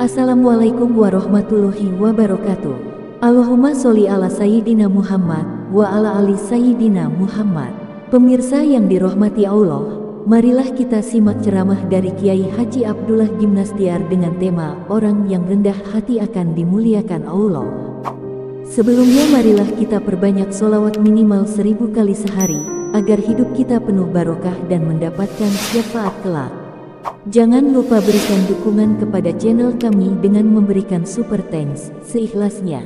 Assalamualaikum warahmatullahi wabarakatuh. Allahumma sholli ala Sayyidina Muhammad wa ala ali Sayyidina Muhammad. Pemirsa yang dirahmati Allah, marilah kita simak ceramah dari Kiai Haji Abdullah Gimnastiar dengan tema orang yang rendah hati akan dimuliakan Allah. Sebelumnya marilah kita perbanyak sholawat minimal 1000 kali sehari, agar hidup kita penuh barokah dan mendapatkan syafaat kelak. Jangan lupa berikan dukungan kepada channel kami dengan memberikan super thanks seikhlasnya.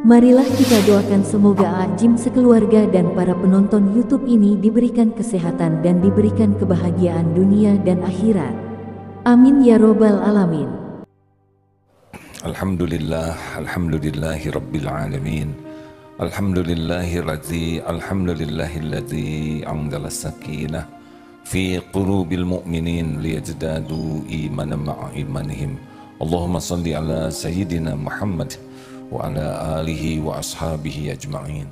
Marilah kita doakan semoga Ajim sekeluarga dan para penonton YouTube ini diberikan kesehatan dan diberikan kebahagiaan dunia dan akhirat. Amin ya robbal alamin. Alhamdulillahi rabbil alamin. Alhamdulillahilladzi anzala sakinah fi qulubil mu'minin liyazdadu imanan ma'a imanihim. Allahumma salli ala Sayyidina Muhammad wa ala alihi wa ashabihi ajma'in.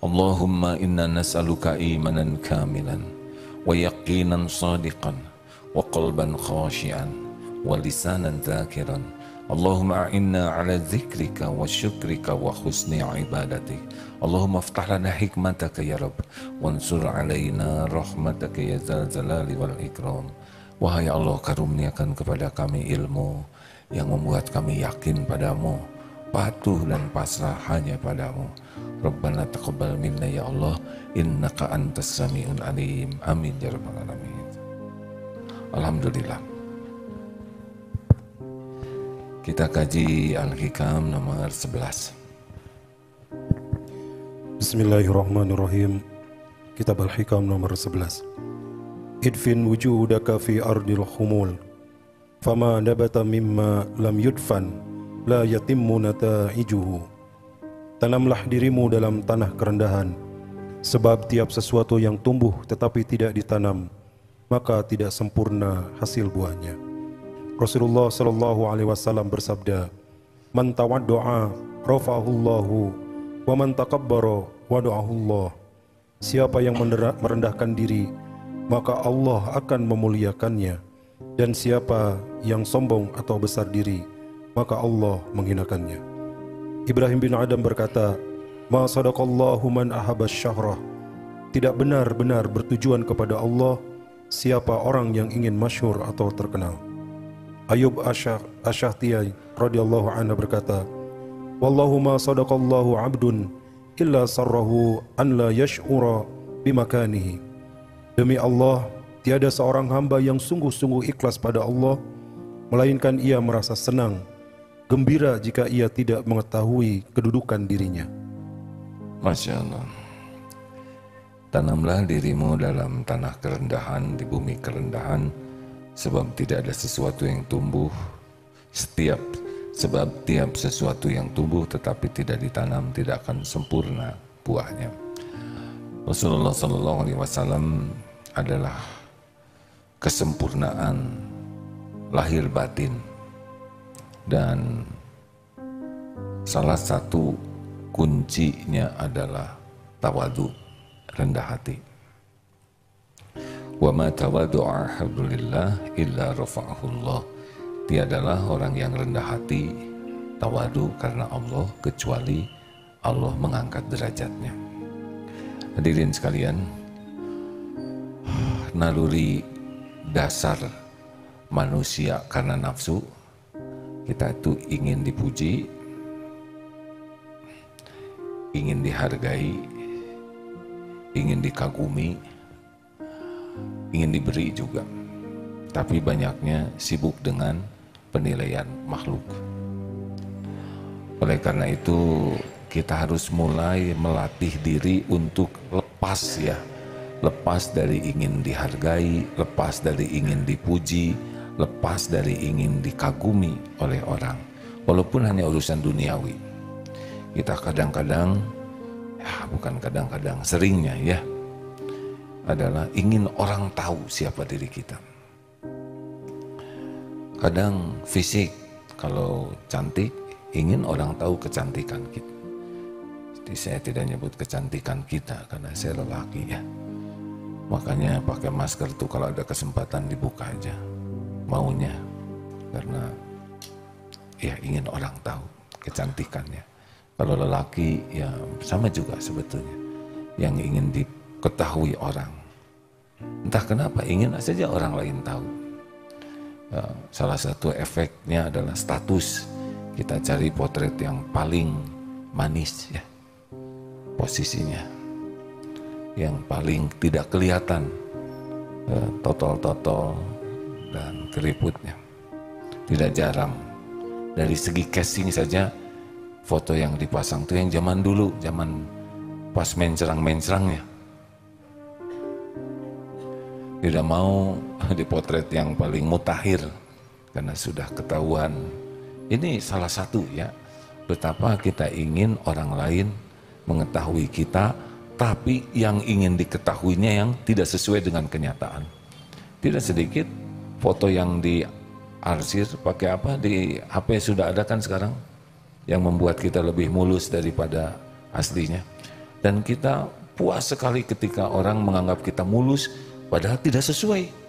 Allahumma inna nas'aluka imanan kamilan wa yaqinan sadiqan wa qalban khashian wa lisanan dhakiran. Allahumma a'inna ala zikrika wa syukrika wa husni ibadatik. Allahumma aftah lana hikmataka ya Rabb, wansur alaina rahmataka ya zal jalali wal ikram. Wahai Allah, karuniakan kepada kami ilmu yang membuat kami yakin padamu, patuh dan pasrah hanya padamu. Rabbana taqabbal minna ya Allah, innaka antas sami'un alim. Amin ya rabbal alamin. Alhamdulillah. Kita kaji Al-Hikam nomor 11. Bismillahirrahmanirrahim. Kitab Al-Hikam nomor 11. Idfin wujudaka fi ardil khumul, fama nabata mimma lam yudfan la yatimmu nata'ijuhu. Tanamlah dirimu dalam tanah kerendahan, sebab tiap sesuatu yang tumbuh tetapi tidak ditanam, maka tidak sempurna hasil buahnya. Rasulullah sallallahu alaihi wasallam bersabda, "Man tawaddu'a rafa'ahullahu wa man takabbara wada'ahullah." Siapa yang merendahkan diri, maka Allah akan memuliakannya, dan siapa yang sombong atau besar diri, maka Allah menghinakannya. Ibrahim bin Adam berkata, "Ma sadaqallahu man ahabas syahrah." Tidak benar-benar bertujuan kepada Allah siapa orang yang ingin masyhur atau terkenal. Ayub Asy-Syahtiyai radhiyallahu anhu berkata, "Wallahu ma sadaqallahu 'abdun illa sarrahu an la yash'ura bimakanihi." Demi Allah, tiada seorang hamba yang sungguh-sungguh ikhlas pada Allah, melainkan ia merasa senang, gembira jika ia tidak mengetahui kedudukan dirinya. Masya Allah. Tanamlah dirimu dalam tanah kerendahan, di bumi kerendahan, sebab tidak ada sesuatu yang tumbuh sebab tiap sesuatu yang tumbuh tetapi tidak ditanam tidak akan sempurna buahnya. Rasulullah SAW adalah kesempurnaan lahir batin, dan salah satu kuncinya adalah tawadu, rendah hati. Wa ma tawadu'a ahadulillah illa rafa'ahullah. Tiadalah orang yang rendah hati, tawadu karena Allah, kecuali Allah mengangkat derajatnya. Hadirin sekalian, naluri dasar manusia karena nafsu, kita itu ingin dipuji, ingin dihargai, ingin dikagumi, ingin diberi juga, tapi banyaknya sibuk dengan penilaian makhluk. Oleh karena itu kita harus mulai melatih diri untuk lepas dari ingin dihargai, lepas dari ingin dipuji, lepas dari ingin dikagumi oleh orang, walaupun hanya urusan duniawi. Kita kadang-kadang, bukan kadang-kadang, seringnya adalah ingin orang tahu siapa diri kita. Kadang fisik, kalau cantik, ingin orang tahu kecantikan kita. Jadi saya tidak nyebut kecantikan kita karena saya lelaki Makanya pakai masker tuh kalau ada kesempatan dibuka aja maunya, karena ya ingin orang tahu kecantikannya. Kalau lelaki ya sama juga sebetulnya, yang ingin diketahui orang. Entah kenapa ingin saja orang lain tahu. Ya, salah satu efeknya adalah status. Kita cari potret yang paling manis ya, posisinya, yang paling tidak kelihatan totol-totol dan keriputnya. Tidak jarang dari segi casing saja, foto yang dipasang tuh yang zaman dulu, zaman pas mencerang-mencerangnya. Tidak mau dipotret yang paling mutakhir karena sudah ketahuan. Ini salah satu ya, betapa kita ingin orang lain mengetahui kita, tapi yang ingin diketahuinya yang tidak sesuai dengan kenyataan. Tidak sedikit foto yang diarsir pakai apa, di HP sudah ada kan sekarang, yang membuat kita lebih mulus daripada aslinya. Dan kita puas sekali ketika orang menganggap kita mulus padahal tidak sesuai.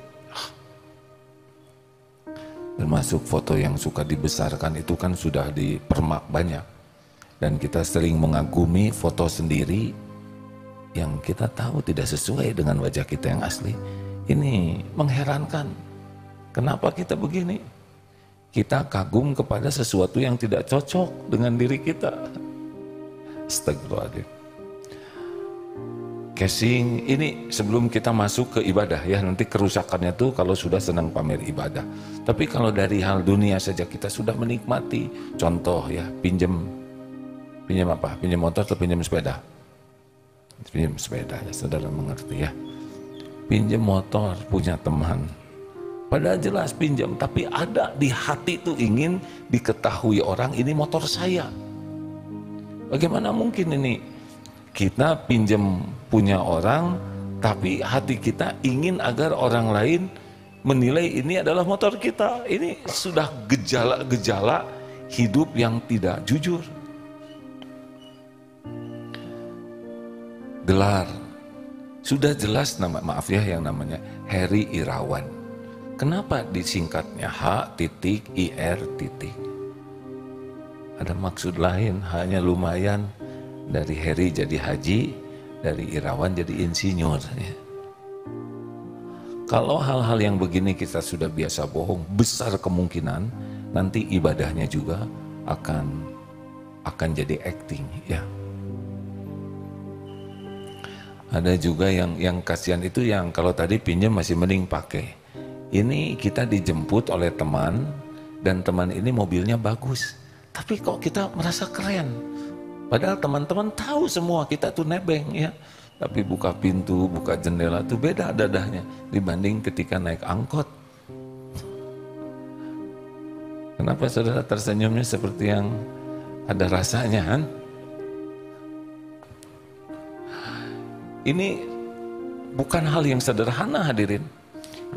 Termasuk foto yang suka dibesarkan itu kan sudah dipermak banyak. Dan kita sering mengagumi foto sendiri yang kita tahu tidak sesuai dengan wajah kita yang asli. Ini mengherankan. Kenapa kita begini? Kita kagum kepada sesuatu yang tidak cocok dengan diri kita. Astagfirullahaladzim. Casing ini sebelum kita masuk ke ibadah ya, nanti kerusakannya tuh kalau sudah senang pamer ibadah. Tapi kalau dari hal dunia saja kita sudah menikmati. Contoh ya, pinjam apa? Pinjam motor atau pinjam sepeda? Pinjam sepeda ya, saudara mengerti ya. Pinjam motor punya teman. Padahal jelas pinjam, tapi ada di hati tuh ingin diketahui orang ini motor saya. Bagaimana mungkin ini? Kita pinjam punya orang, tapi hati kita ingin agar orang lain menilai ini adalah motor kita. Ini sudah gejala-gejala hidup yang tidak jujur. Gelar, sudah jelas nama, maaf ya, yang namanya Heri Irawan. Kenapa disingkatnya H.IR. Ada maksud lain, hanya lumayan. Dari Heri jadi haji, dari Irawan jadi insinyur ya. Kalau hal-hal yang begini kita sudah biasa bohong, besar kemungkinan nanti ibadahnya juga akan jadi acting ya. Ada juga yang kasihan itu yang kalau tadi pinjam masih mending pakai. Ini kita dijemput oleh teman dan teman ini mobilnya bagus, tapi kok kita merasa keren. Padahal teman-teman tahu semua kita tuh nebeng ya. Tapi buka pintu, buka jendela tuh beda dadahnya dibanding ketika naik angkot. Kenapa saudara tersenyumnya seperti yang ada rasanya kan? Ini bukan hal yang sederhana hadirin.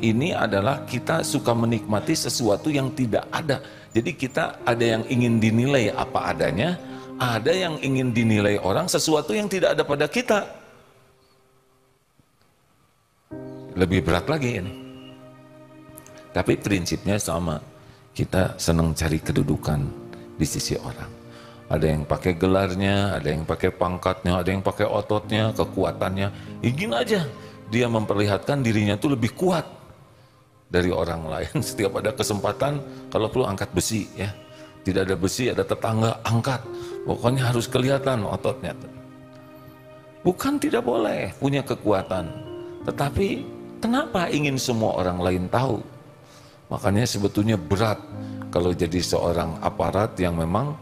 Ini adalah kita suka menikmati sesuatu yang tidak ada. Jadi kita ada yang ingin dinilai apa adanya, ada yang ingin dinilai orang sesuatu yang tidak ada pada kita. Lebih berat lagi ini. Tapi prinsipnya sama. Kita senang cari kedudukan di sisi orang. Ada yang pakai gelarnya, ada yang pakai pangkatnya, ada yang pakai ototnya, kekuatannya. Ingin aja dia memperlihatkan dirinya tuh lebih kuat dari orang lain. Setiap ada kesempatan, kalau perlu angkat besi ya. Tidak ada besi, ada tetangga, angkat. Pokoknya harus kelihatan ototnya. Bukan tidak boleh punya kekuatan. Tetapi kenapa ingin semua orang lain tahu? Makanya sebetulnya berat kalau jadi seorang aparat yang memang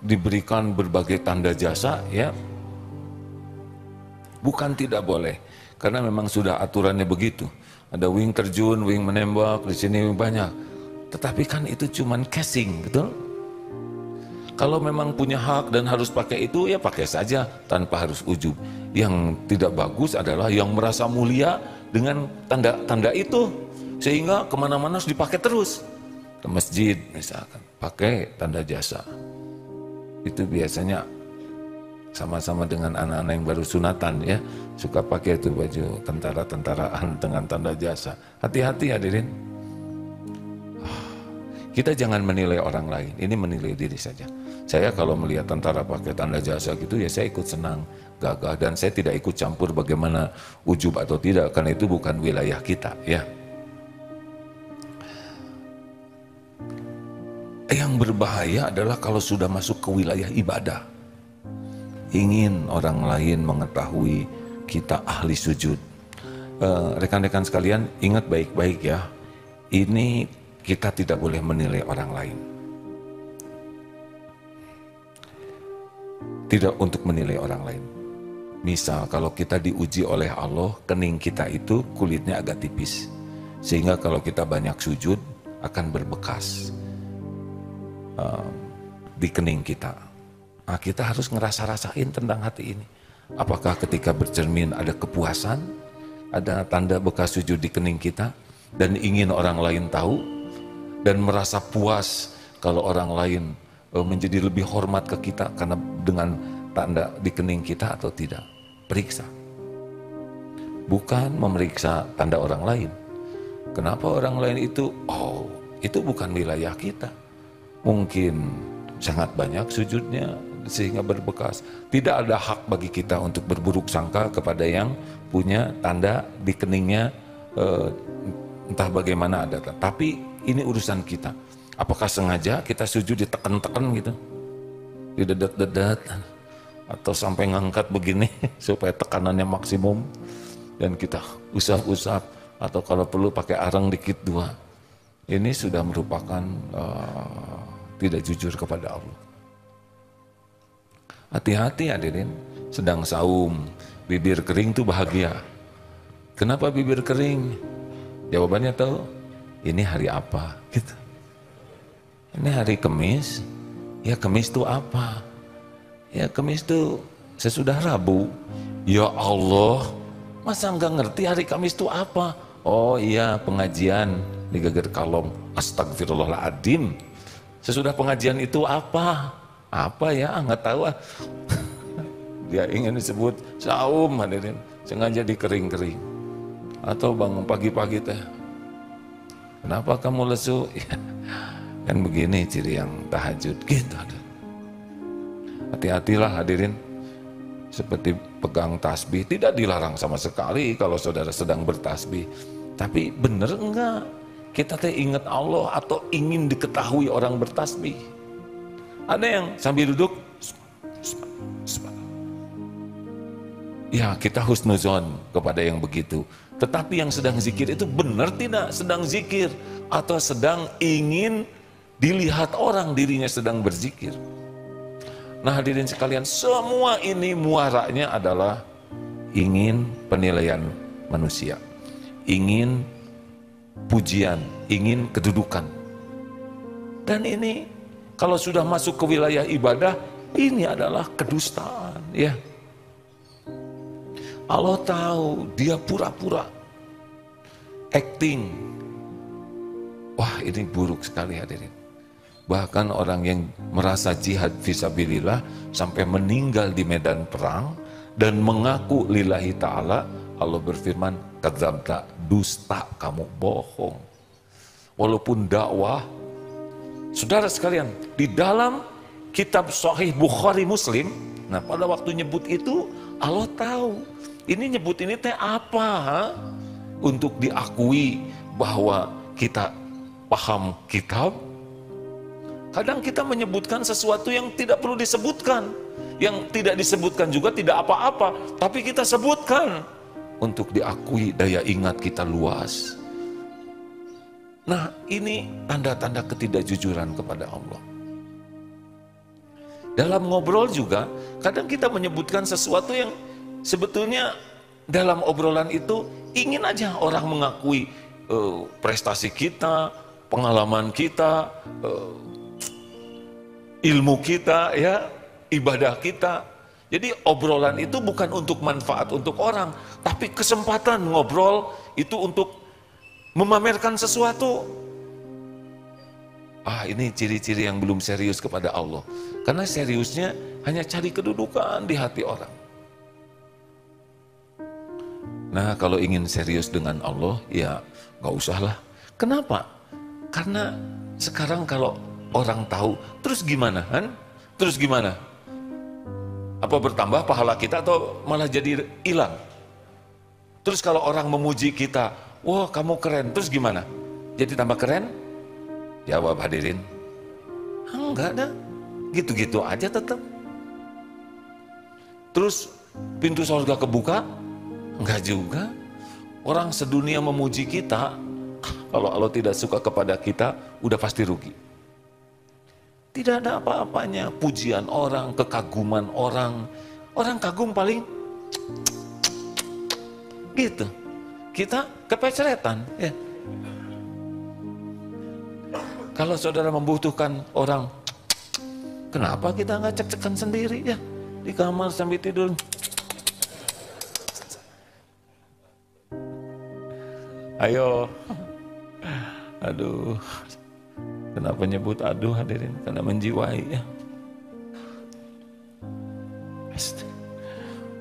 diberikan berbagai tanda jasa ya. Bukan tidak boleh. Karena memang sudah aturannya begitu. Ada wing terjun, wing menembak, di sini wing banyak. Tetapi kan itu cuman casing, betul? Kalau memang punya hak dan harus pakai itu, ya pakai saja tanpa harus ujub. Yang tidak bagus adalah yang merasa mulia dengan tanda-tanda itu. Sehingga kemana-mana harus dipakai terus. Ke masjid misalkan, pakai tanda jasa. Itu biasanya sama-sama dengan anak-anak yang baru sunatan ya. Suka pakai itu baju tentara-tentaraan dengan tanda jasa. Hati-hati hadirin. Kita jangan menilai orang lain, ini menilai diri saja. Saya kalau melihat tentara pakai tanda jasa gitu ya saya ikut senang, gagah, dan saya tidak ikut campur bagaimana ujub atau tidak, karena itu bukan wilayah kita ya. Yang berbahaya adalah kalau sudah masuk ke wilayah ibadah. Ingin orang lain mengetahui kita ahli sujud. Rekan-rekan sekalian ingat baik-baik ya, ini kita tidak boleh menilai orang lain. Tidak untuk menilai orang lain. Misal kalau kita diuji oleh Allah, kening kita itu kulitnya agak tipis. Sehingga kalau kita banyak sujud akan berbekas di kening kita. Nah, kita harus ngerasa-rasain tentang hati ini. Apakah ketika bercermin ada kepuasan, ada tanda bekas sujud di kening kita, dan ingin orang lain tahu, dan merasa puas kalau orang lain menjadi lebih hormat ke kita karena dengan tanda di kening kita atau tidak. Periksa. Bukan memeriksa tanda orang lain. Kenapa orang lain itu, itu bukan wilayah kita. Mungkin sangat banyak sujudnya sehingga berbekas. Tidak ada hak bagi kita untuk berburuk sangka kepada yang punya tanda di keningnya, entah bagaimana ada. Tapi ini urusan kita. Apakah sengaja kita sujud ditekan-tekan gitu, didedet-dedet, atau sampai ngangkat begini supaya tekanannya maksimum, dan kita usap-usap, atau kalau perlu pakai arang dikit dua. Ini sudah merupakan tidak jujur kepada Allah. Hati-hati hadirin, sedang saum, bibir kering tuh bahagia. Kenapa bibir kering? Jawabannya tahu, ini hari apa? Gitu. Ini hari Kamis. Ya Kamis itu apa? Ya Kamis itu sesudah Rabu. Ya Allah, masa nggak ngerti hari Kamis itu apa? Oh iya, pengajian di Geger Kalong. Astagfirullahaladzim. Sesudah pengajian itu apa? Apa ya? Nggak tahu ah. Dia ingin disebut saum hadirin, sengaja dikering-kering. Atau bangun pagi-pagi teh, kenapa kamu lesu? Kan begini ciri yang tahajud gitu. Hati-hatilah hadirin, seperti pegang tasbih, tidak dilarang sama sekali kalau saudara sedang bertasbih. Tapi benar enggak kita teh ingat Allah atau ingin diketahui orang bertasbih? Ada yang sambil duduk, ya kita husnuzon kepada yang begitu. Tetapi yang sedang zikir itu benar tidak sedang zikir, atau sedang ingin dilihat orang dirinya sedang berzikir. Nah hadirin sekalian, semua ini muaranya adalah ingin penilaian manusia, ingin pujian, ingin kedudukan. Dan ini kalau sudah masuk ke wilayah ibadah, ini adalah kedustaan ya. Allah tahu dia pura-pura acting. Wah ini buruk sekali hadirin. Bahkan orang yang merasa jihad fisabilillah sampai meninggal di medan perang dan mengaku lillahi ta'ala, Allah berfirman, kadzabta, dusta kamu, bohong. Walaupun dakwah, saudara sekalian, di dalam kitab Sahih Bukhari Muslim, nah pada waktu nyebut itu Allah tahu, ini nyebut ini teh apa? Untuk diakui bahwa kita paham kitab. Kadang kita menyebutkan sesuatu yang tidak perlu disebutkan, yang tidak disebutkan juga tidak apa-apa, tapi kita sebutkan untuk diakui daya ingat kita luas. Nah ini tanda-tanda ketidakjujuran kepada Allah. Dalam ngobrol juga kadang kita menyebutkan sesuatu yang sebetulnya dalam obrolan itu ingin aja orang mengakui prestasi kita, pengalaman kita, ilmu kita, ya, ibadah kita. Jadi obrolan itu bukan untuk manfaat untuk orang, tapi kesempatan ngobrol itu untuk memamerkan sesuatu. Ini ciri-ciri yang belum serius kepada Allah. Karena seriusnya hanya cari kedudukan di hati orang. Nah kalau ingin serius dengan Allah, ya gak usah lah. Kenapa? Karena Sekarang kalau orang tahu, terus gimana kan? Terus gimana? Apa bertambah pahala kita atau malah jadi hilang? Terus kalau orang memuji kita, wah kamu keren, terus gimana? Jadi tambah keren? Jawab hadirin, enggak ada, gitu-gitu aja tetap. Terus pintu surga kebuka? Enggak juga. Orang sedunia memuji kita, kalau Allah tidak suka kepada kita, udah pasti rugi. Tidak ada apa-apanya pujian orang, kekaguman orang. Orang kagum paling gitu. Kita kepeceretan ya. Kalau saudara membutuhkan orang, kenapa kita nggak cek-cekan sendiri ya di kamar sambil tidur? Ayo. Aduh. Kenapa nyebut aduh hadirin? Karena menjiwai ya.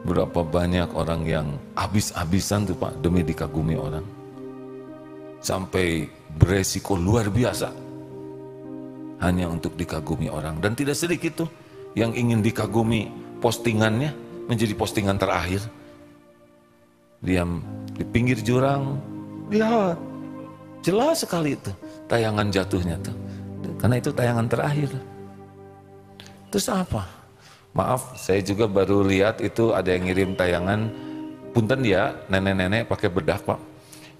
Berapa banyak orang yang habis-habisan tuh Pak demi dikagumi orang. Sampai beresiko luar biasa. Hanya untuk dikagumi orang. Dan tidak sedikit tuh yang ingin dikagumi postingannya menjadi postingan terakhir. Diam di pinggir jurang, lihat. Jelas sekali itu tayangan jatuhnya tuh. Karena itu tayangan terakhir. Terus apa? Maaf, saya juga baru lihat itu ada yang ngirim tayangan. Punten ya, nenek-nenek pakai bedak Pak.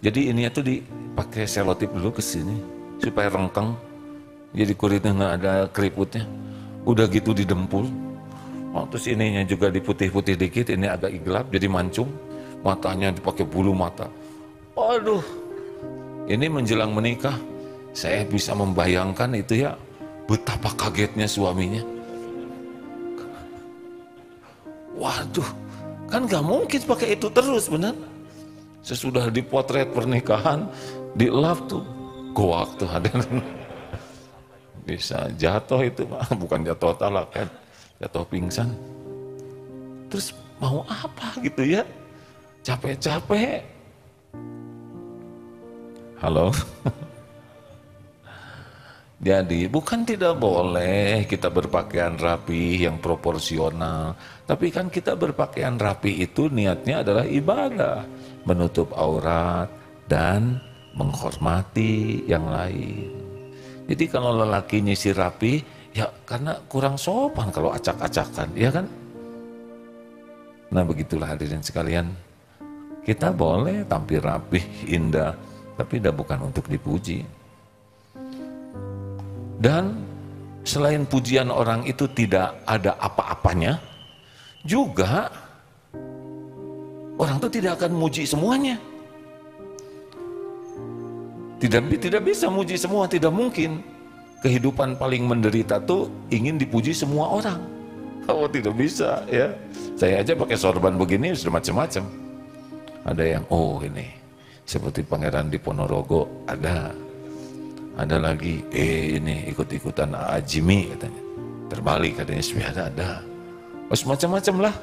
Jadi ini tuh dipakai selotip dulu ke sini supaya rengkeng. Jadi kulitnya nggak ada keriputnya. Udah gitu didempul. Oh, terus ininya juga diputih-putih dikit. Ini agak gelap jadi mancung. Matanya dipakai bulu mata. Aduh. Ini menjelang menikah, saya bisa membayangkan itu ya, betapa kagetnya suaminya. Waduh, kan gak mungkin pakai itu terus, benar? Sesudah dipotret pernikahan, di love tuh, goak tuh hadirin. Bisa jatuh itu, bukan jatuh talak kan, jatuh pingsan. Terus mau apa gitu ya? Capek-capek. Halo. Jadi bukan tidak boleh kita berpakaian rapi yang proporsional, tapi kan kita berpakaian rapi itu niatnya adalah ibadah, menutup aurat dan menghormati yang lain. Jadi kalau lelaki nyisir rapi, ya karena kurang sopan kalau acak-acakan, ya kan? Nah begitulah hadirin sekalian, kita boleh tampil rapi, indah, tapi tidak bukan untuk dipuji. Dan selain pujian orang itu tidak ada apa-apanya, juga orang itu tidak akan muji semuanya. Tidak bisa muji semua, tidak mungkin. Kehidupan paling menderita tuh ingin dipuji semua orang. Oh tidak bisa ya. Saya aja pakai sorban begini sudah macam-macam. Ada yang ini seperti pangeran di Ponorogo, ada lagi ini ikut-ikutan Jimmy katanya, terbalik katanya sepeda ada, macam-macam lah.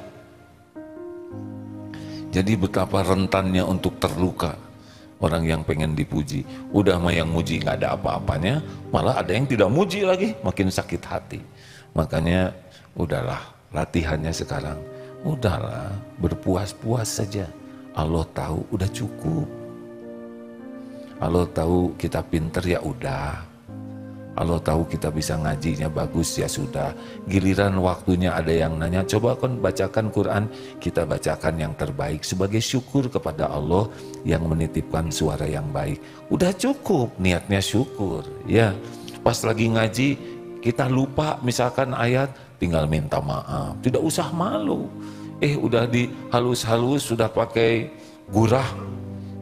Jadi betapa rentannya untuk terluka orang yang pengen dipuji. Udah mah yang muji nggak ada apa-apanya, malah ada yang tidak muji lagi, makin sakit hati. Makanya udahlah, latihannya sekarang udahlah, berpuas-puas saja. Allah tahu udah cukup. Allah tahu kita pinter ya udah. Allah tahu kita bisa ngajinya bagus ya sudah. Giliran waktunya ada yang nanya, coba kan bacakan Quran, kita bacakan yang terbaik sebagai syukur kepada Allah yang menitipkan suara yang baik. Udah cukup, niatnya syukur. Ya, pas lagi ngaji kita lupa misalkan ayat, tinggal minta maaf. Tidak usah malu. Udah dihalus-halus, sudah pakai gurah.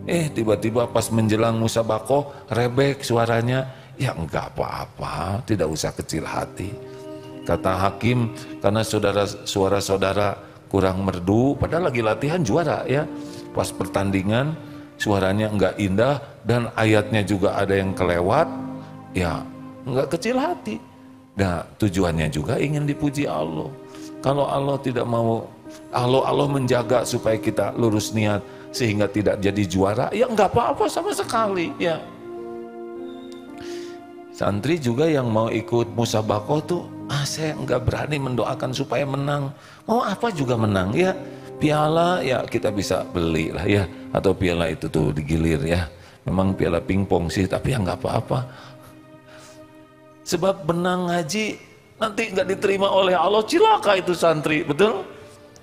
Tiba-tiba pas menjelang musabakoh rebek suaranya, ya enggak apa-apa, tidak usah kecil hati. Kata hakim, karena suara saudara kurang merdu, padahal lagi latihan juara ya. Pas pertandingan suaranya enggak indah dan ayatnya juga ada yang kelewat, ya enggak kecil hati. Nah tujuannya juga ingin dipuji Allah. Kalau Allah tidak mau, Allah menjaga supaya kita lurus niat sehingga tidak jadi juara, ya enggak apa-apa sama sekali ya. Santri juga yang mau ikut musabakoh tuh, saya nggak berani mendoakan supaya menang. Mau apa juga menang ya. Piala ya kita bisa beli lah ya, atau piala itu tuh digilir ya. Memang piala pingpong sih, tapi ya nggak apa-apa. Sebab benang ngaji nanti nggak diterima oleh Allah, cilaka itu santri, betul?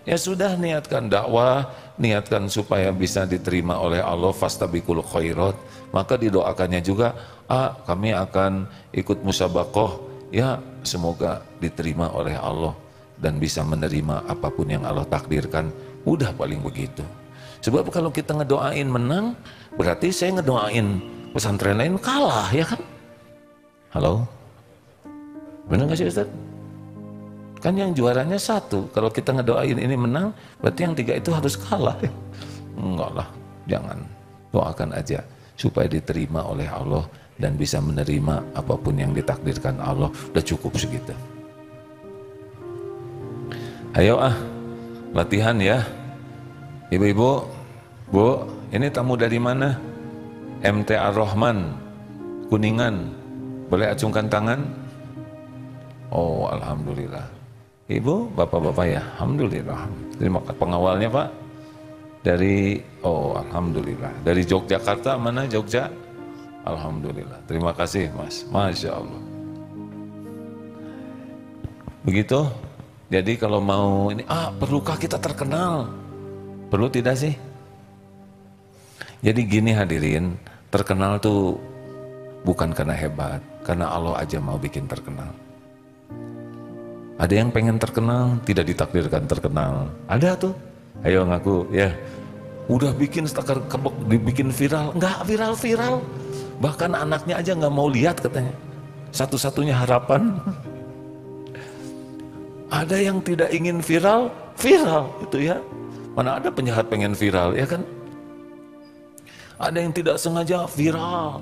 Ya sudah, niatkan dakwah, niatkan supaya bisa diterima oleh Allah, fastabiqul khairat. Maka didoakannya juga, kami akan ikut musabakoh, ya semoga diterima oleh Allah dan bisa menerima apapun yang Allah takdirkan. Udah paling begitu. Sebab kalau kita ngedoain menang, berarti saya ngedoain pesantren lain kalah, ya kan? Halo? Benar gak sih Ustaz? Kan yang juaranya satu, kalau kita ngedoain ini menang, berarti yang tiga itu harus kalah. Enggak lah, jangan. Doakan aja supaya diterima oleh Allah dan bisa menerima apapun yang ditakdirkan Allah. Udah cukup segitu. Ayo latihan ya. Ibu-ibu, Bu, ini tamu dari mana? MT Ar-Rahman, Kuningan. Boleh acungkan tangan? Oh, alhamdulillah. Ibu, bapak-bapak ya, alhamdulillah. Terima kasih. Pengawalnya Pak dari, alhamdulillah. Dari Yogyakarta, mana Jogja? Alhamdulillah. Terima kasih Mas, Masya Allah. Begitu. Jadi kalau mau ini, perlukah kita terkenal? Perlu tidak sih? Jadi gini hadirin, terkenal tuh bukan karena hebat, karena Allah aja mau bikin terkenal. Ada yang pengen terkenal, tidak ditakdirkan terkenal. Ada tuh, ayo ngaku ya. Udah bikin stakar kebek, dibikin viral, nggak viral-viral. Bahkan anaknya aja nggak mau lihat katanya. Satu-satunya harapan. Ada yang tidak ingin viral, viral itu ya. Mana ada penjahat pengen viral, ya kan? Ada yang tidak sengaja viral.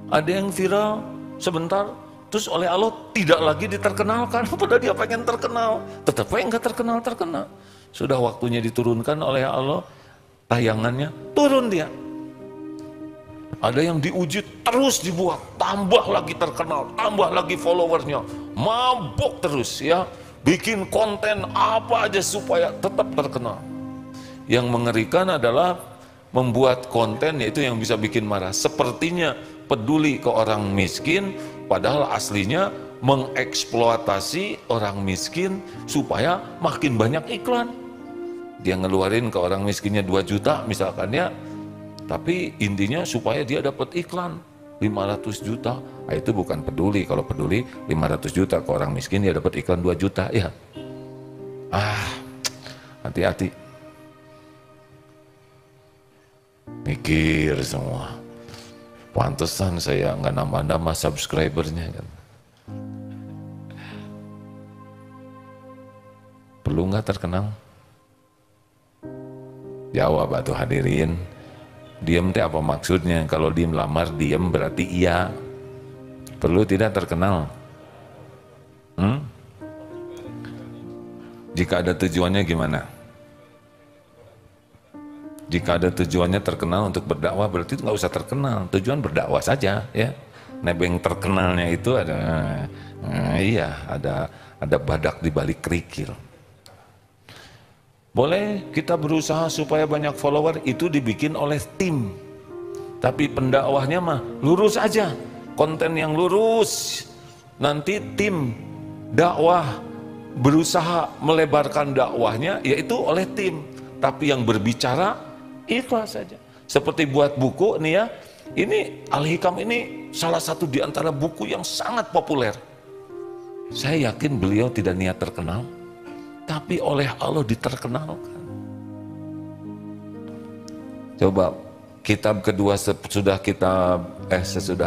Ada yang viral sebentar, terus oleh Allah tidak lagi diterkenalkan. Padahal dia pengen terkenal, tetap nggak terkenal. Sudah waktunya diturunkan oleh Allah, tayangannya turun dia. Ada yang diuji terus dibuat, tambah lagi terkenal, tambah lagi followersnya, mabuk terus ya, bikin konten apa aja supaya tetap terkenal. Yang mengerikan adalah membuat konten yaitu yang bisa bikin marah. Sepertinya peduli ke orang miskin, padahal aslinya mengeksploitasi orang miskin supaya makin banyak iklan. Dia ngeluarin ke orang miskinnya 2 juta misalkan ya, tapi intinya supaya dia dapat iklan 500 juta. Itu bukan peduli. Kalau peduli 500 juta ke orang miskin, dia dapat iklan 2 juta ya. Hati-hati. Mikir semua. Pantesan saya nggak nambah-nambah subscribernya kan. Perlu nggak terkenal? Jawab atuh hadirin. Diem teh apa maksudnya? Kalau diem lamar diem berarti iya. Perlu tidak terkenal? Jika ada tujuannya gimana? Jika ada tujuannya terkenal untuk berdakwah, berarti itu nggak usah terkenal. Tujuan berdakwah saja ya. Nebeng terkenalnya itu ada, ada badak di balik kerikil. Boleh kita berusaha supaya banyak follower, itu dibikin oleh tim. Tapi pendakwahnya mah lurus aja, konten yang lurus. Nanti tim dakwah berusaha melebarkan dakwahnya, yaitu oleh tim. Tapi yang berbicara ikhlas saja. Seperti buat buku nih ya, ini Al-Hikam ini salah satu di antara buku yang sangat populer. Saya yakin beliau tidak niat terkenal, tapi oleh Allah diterkenalkan. Coba kitab kedua sesudah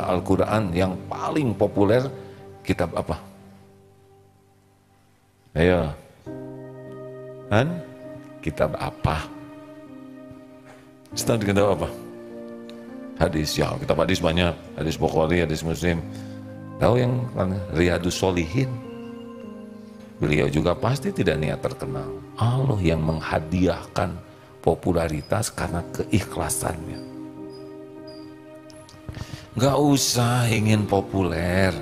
Al-Quran yang paling populer, kitab apa? Ayo, kitab apa? Setelah dikenal apa? Hadis, ya kitab hadis banyak, hadis Bukhari, hadis Muslim. Tahu yang Riyadus Sholihin? Beliau juga pasti tidak niat terkenal. Allah yang menghadiahkan popularitas karena keikhlasannya. Nggak usah ingin populer.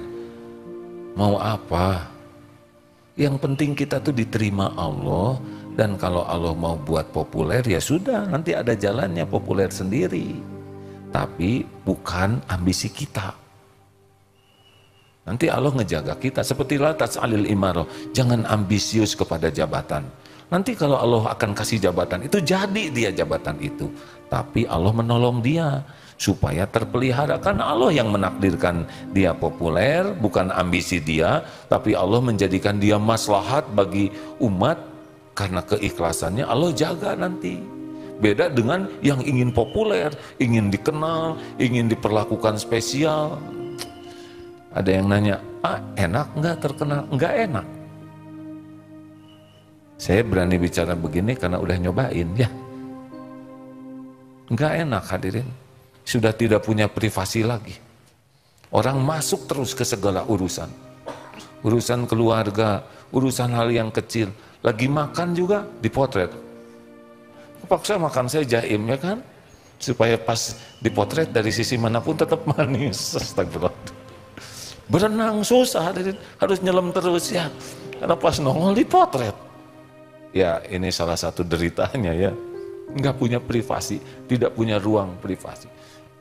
Mau apa? Yang penting kita tuh diterima Allah, dan kalau Allah mau buat populer ya sudah, nanti ada jalannya populer sendiri. Tapi bukan ambisi kita. Nanti Allah ngejaga kita, seperti la tas'alil imarah, jangan ambisius kepada jabatan. Nanti kalau Allah akan kasih jabatan itu, jadi dia jabatan itu. Tapi Allah menolong dia supaya terpelihara, karena Allah yang menakdirkan dia populer, bukan ambisi dia, tapi Allah menjadikan dia maslahat bagi umat, karena keikhlasannya Allah jaga nanti. Beda dengan yang ingin populer, ingin dikenal, ingin diperlakukan spesial. Ada yang nanya, enak nggak terkenal? Nggak enak. Saya berani bicara begini karena udah nyobain ya. Nggak enak hadirin. Sudah tidak punya privasi lagi. Orang masuk terus ke segala urusan. Urusan keluarga, urusan hal yang kecil. Lagi makan juga dipotret. Kepaksa makan saya jaim ya kan? Supaya pas dipotret dari sisi manapun tetap manis. Astagfirullah. Berenang susah hadirin. Harus nyelam terus ya. Karena pas nongol dipotret. Ya ini salah satu deritanya ya, nggak punya privasi, tidak punya ruang privasi.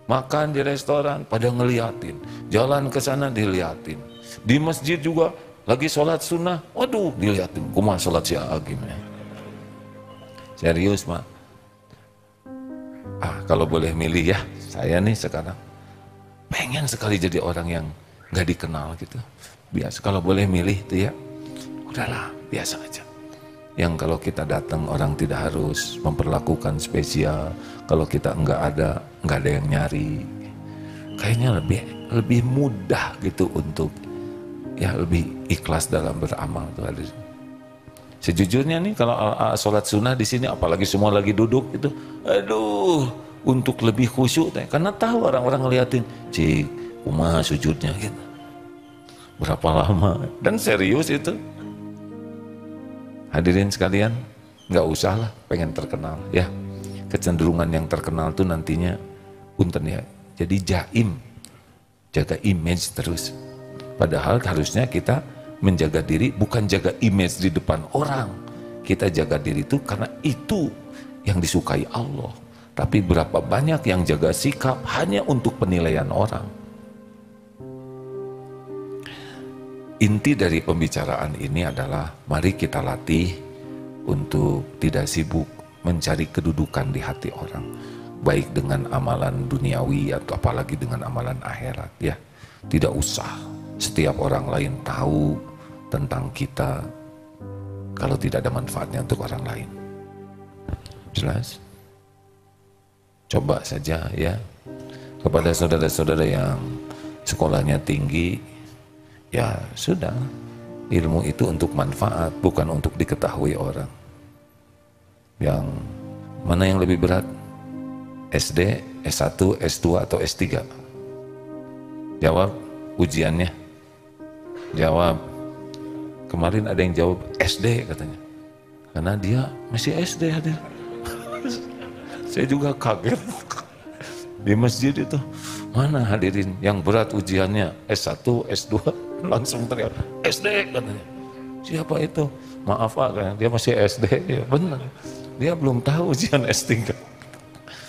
Makan di restoran pada ngeliatin, jalan ke sana diliatin, di masjid juga lagi sholat sunnah, waduh diliatin, kumaha sholat syiah gimana? Serius mah. Kalau boleh milih ya, saya nih sekarang pengen sekali jadi orang yang nggak dikenal gitu. Biasa kalau boleh milih tuh ya, udahlah biasa aja. Yang kalau kita datang orang tidak harus memperlakukan spesial, kalau kita nggak ada yang nyari, kayaknya lebih mudah gitu untuk ya lebih ikhlas dalam beramal tuh. Sejujurnya nih kalau sholat sunnah di sini, apalagi semua lagi duduk itu, aduh, untuk lebih khusyuk, karena tahu orang-orang ngeliatin, cik, kumaha sujudnya gitu, berapa lama, dan serius itu. Hadirin sekalian, nggak usah lah pengen terkenal ya. Kecenderungan yang terkenal tuh nantinya punten ya. Jadi jaim, jaga image terus. Padahal harusnya kita menjaga diri bukan jaga image di depan orang. Kita jaga diri itu karena itu yang disukai Allah. Tapi berapa banyak yang jaga sikap hanya untuk penilaian orang. Inti dari pembicaraan ini adalah mari kita latih untuk tidak sibuk mencari kedudukan di hati orang, baik dengan amalan duniawi atau apalagi dengan amalan akhirat ya. Tidak usah setiap orang lain tahu tentang kita kalau tidak ada manfaatnya untuk orang lain. Jelas? Coba saja ya, kepada saudara-saudara yang sekolahnya tinggi, ya sudah, ilmu itu untuk manfaat, bukan untuk diketahui orang. Yang mana yang lebih berat? SD, S1, S2 atau S3? Jawab ujiannya. Jawab. Kemarin ada yang jawab SD katanya. Karena dia masih SD hadir. Saya juga kaget. Di masjid itu, mana hadirin yang berat ujiannya S1, S2? Langsung teriak, SD katanya. Siapa itu? Maaf Pak, dia masih SD. Ya benar, dia belum tahu ujian S3.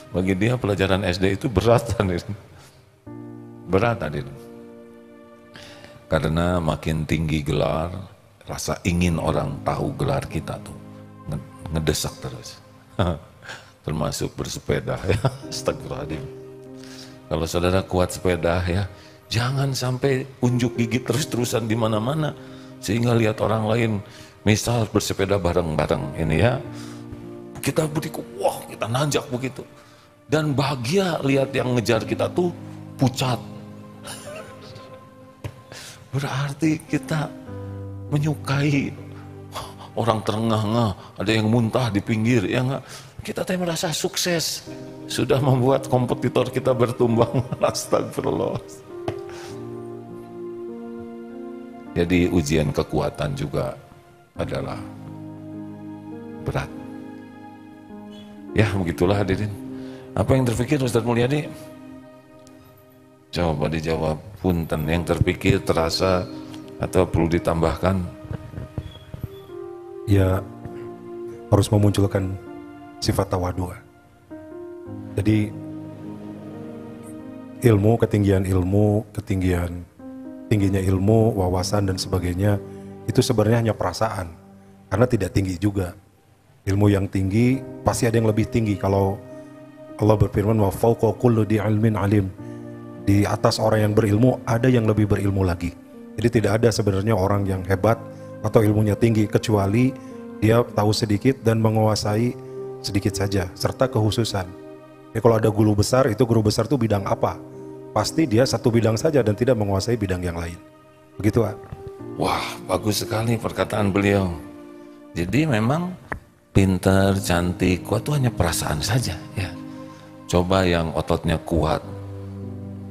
Bagi dia pelajaran SD itu berat hadirin. Berat hadirin. Karena makin tinggi gelar, rasa ingin orang tahu gelar kita tuh ngedesak terus. Termasuk bersepeda ya. Astagfirullahaladzim. Kalau saudara kuat sepeda ya, jangan sampai unjuk gigi terus-terusan di mana-mana sehingga lihat orang lain misal bersepeda bareng-bareng ini ya, kita beriku, wah kita nanjak begitu, dan bahagia lihat yang ngejar kita tuh pucat. Berarti kita menyukai orang terengah-engah, ada yang muntah di pinggir ya enggak? Kita teh merasa sukses, sudah membuat kompetitor kita bertumbang. Astagfirullah. Jadi ujian kekuatan juga adalah berat. Ya begitulah hadirin. Apa yang terpikir Ustaz Mulyadi? Coba dijawab, punten, yang terpikir, terasa, atau perlu ditambahkan? Ya, harus memunculkan sifat tawadu. Jadi ilmu, tingginya ilmu, wawasan dan sebagainya itu sebenarnya hanya perasaan, karena tidak tinggi juga. Ilmu yang tinggi pasti ada yang lebih tinggi. Kalau Allah berfirman wa fawqa kulli dzi ilmin alim, di atas orang yang berilmu ada yang lebih berilmu lagi. Jadi tidak ada sebenarnya orang yang hebat atau ilmunya tinggi kecuali dia tahu sedikit dan menguasai sedikit saja, serta kehususan. Jadi kalau ada guru besar, itu guru besar itu bidang apa? Pasti dia satu bidang saja dan tidak menguasai bidang yang lain. Begitu, Pak. Wah, bagus sekali perkataan beliau. Jadi memang pintar, cantik, kuat itu hanya perasaan saja, ya. Coba yang ototnya kuat,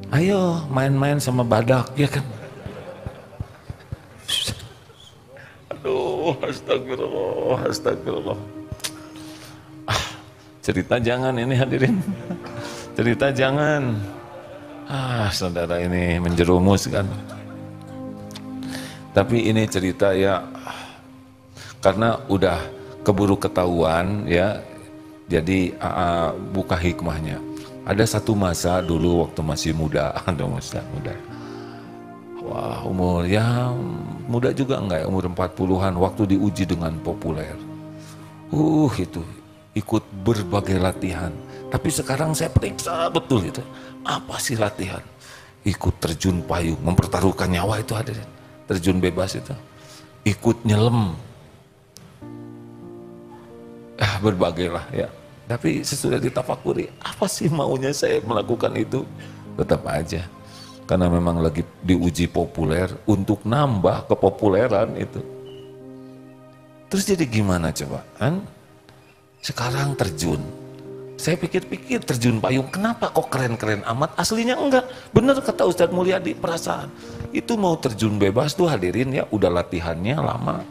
ayo main-main sama badak, ya kan? Aduh, astagfirullah, astagfirullah. Cerita jangan ini hadirin. Cerita jangan. Saudara ini menjerumus kan. Tapi ini cerita ya, karena udah keburu ketahuan ya. Jadi buka hikmahnya. Ada satu masa dulu waktu masih muda, muda. Wah, umur ya muda juga enggak ya, umur 40-an, waktu diuji dengan populer. Itu ikut berbagai latihan. Tapi sekarang saya periksa betul itu. Apa sih latihan? Ikut terjun payung, mempertaruhkan nyawa itu hadirin. Terjun bebas itu. Ikut nyelam. Berbagai lah ya. Tapi sesudah ditafakuri, apa sih maunya saya melakukan itu? Tetap aja. Karena memang lagi diuji populer untuk nambah kepopuleran itu. Terus jadi gimana coba? Sekarang terjun. Saya pikir-pikir terjun payung, kenapa kok keren-keren amat? Aslinya enggak. Bener kata Ustadz Mulyadi, perasaan. Itu mau terjun bebas tuh hadirin ya, udah latihannya lama.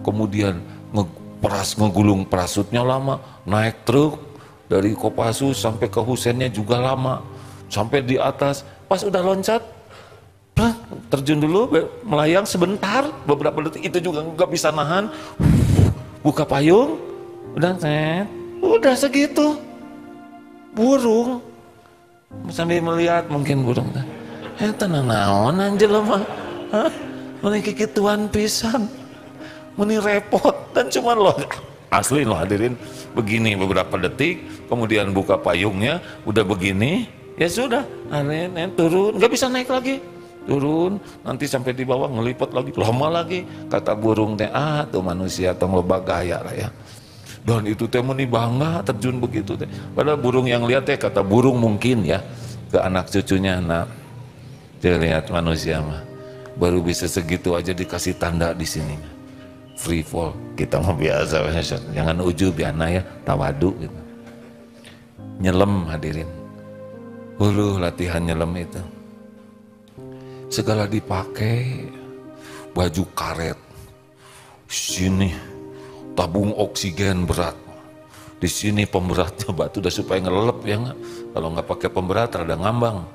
Kemudian ngegulung parasutnya lama, naik truk dari Kopassus sampai ke Husennya juga lama. Sampai di atas, pas udah loncat, terjun dulu, melayang sebentar, beberapa detik, itu juga nggak bisa nahan. Buka payung, udah segitu. Burung sambil melihat mungkin burung tenang naon anjir mah, meni kikituan pisan, meni repot, dan cuman loh asli loh hadirin begini beberapa detik, kemudian buka payungnya udah begini, ya sudah turun, nggak bisa naik lagi, turun nanti sampai di bawah ngelipet lagi, lama lagi, kata burung teh tuh manusia tong loba gaya lah ya. Dan itu teh meni bangga terjun begitu teh. Padahal burung yang lihat teh kata burung mungkin ya ke anak cucunya, nak, dia lihat manusia mah baru bisa segitu aja dikasih tanda di sini. Free fall, kita mah biasa, jangan ujub ya ya, tawadu gitu. Nyelam hadirin. Latihan nyelam itu. Segala dipakai, baju karet. Sini tabung oksigen berat, di sini pemberatnya batu udah supaya ngelelep ya nggak. Kalau nggak pakai pemberat rada ngambang.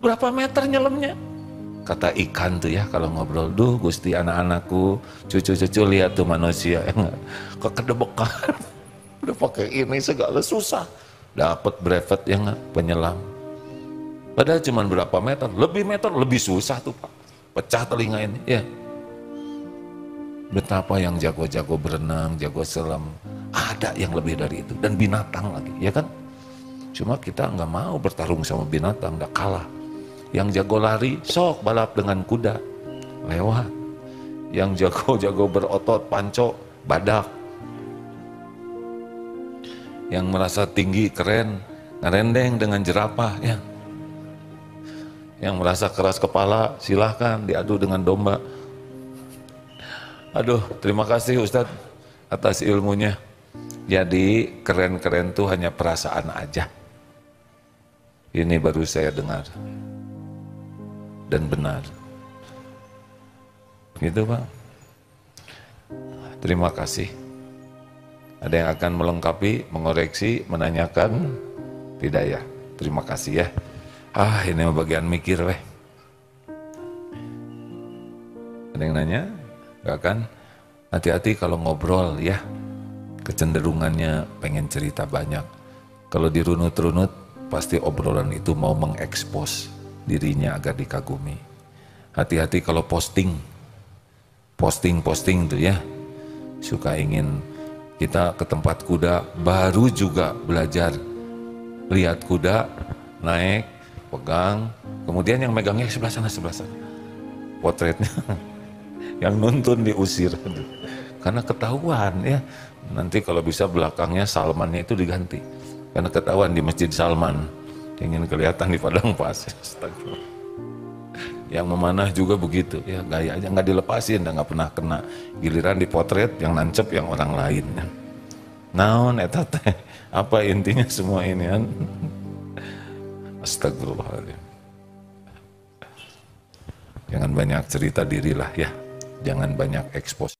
Berapa meter nyelemnya? Kata ikan tuh ya kalau ngobrol, duh Gusti anak-anakku, cucu-cucu lihat tuh manusia ya nggak, kok kedebekan. Udah pakai ini segala susah, dapat brevet ya nggak penyelam. Padahal cuma berapa meter, lebih susah tuh Pak, pecah telinga ini ya. Betapa yang jago-jago berenang, jago selam, ada yang lebih dari itu, dan binatang lagi, ya kan? Cuma kita nggak mau bertarung sama binatang, nggak kalah. Yang jago lari, sok balap dengan kuda, lewat. Yang jago-jago berotot, panco, badak. Yang merasa tinggi, keren, ngerendeng dengan jerapah, ya. Yang merasa keras kepala, silahkan diadu dengan domba. Aduh, terima kasih Ustadz atas ilmunya. Jadi keren-keren tuh hanya perasaan aja. Ini baru saya dengar. Dan benar. Gitu Pak. Terima kasih. Ada yang akan melengkapi, mengoreksi, menanyakan? Tidak ya? Terima kasih ya. Ini mah bagian mikir weh. Ada yang nanya? Gak kan? Hati-hati kalau ngobrol ya. Kecenderungannya pengen cerita banyak. Kalau dirunut-runut, pasti obrolan itu mau mengekspos dirinya agar dikagumi. Hati-hati kalau posting tuh ya. Suka ingin kita ke tempat kuda, baru juga belajar. Lihat kuda, naik, pegang, kemudian yang megangnya sebelah sana. Potretnya, yang nuntun diusir. Karena ketahuan ya. Nanti kalau bisa belakangnya Salmannya itu diganti. Karena ketahuan di Masjid Salman. Ingin kelihatan di padang pasir. Yang memanah juga begitu. Ya gayanya nggak dilepasin, nggak pernah kena. Giliran dipotret yang nancep yang orang lain. Naon eta teh? Apa intinya semua ini kan? Astagfirullahaladzim. Jangan banyak cerita dirilah ya. Jangan banyak ekspos.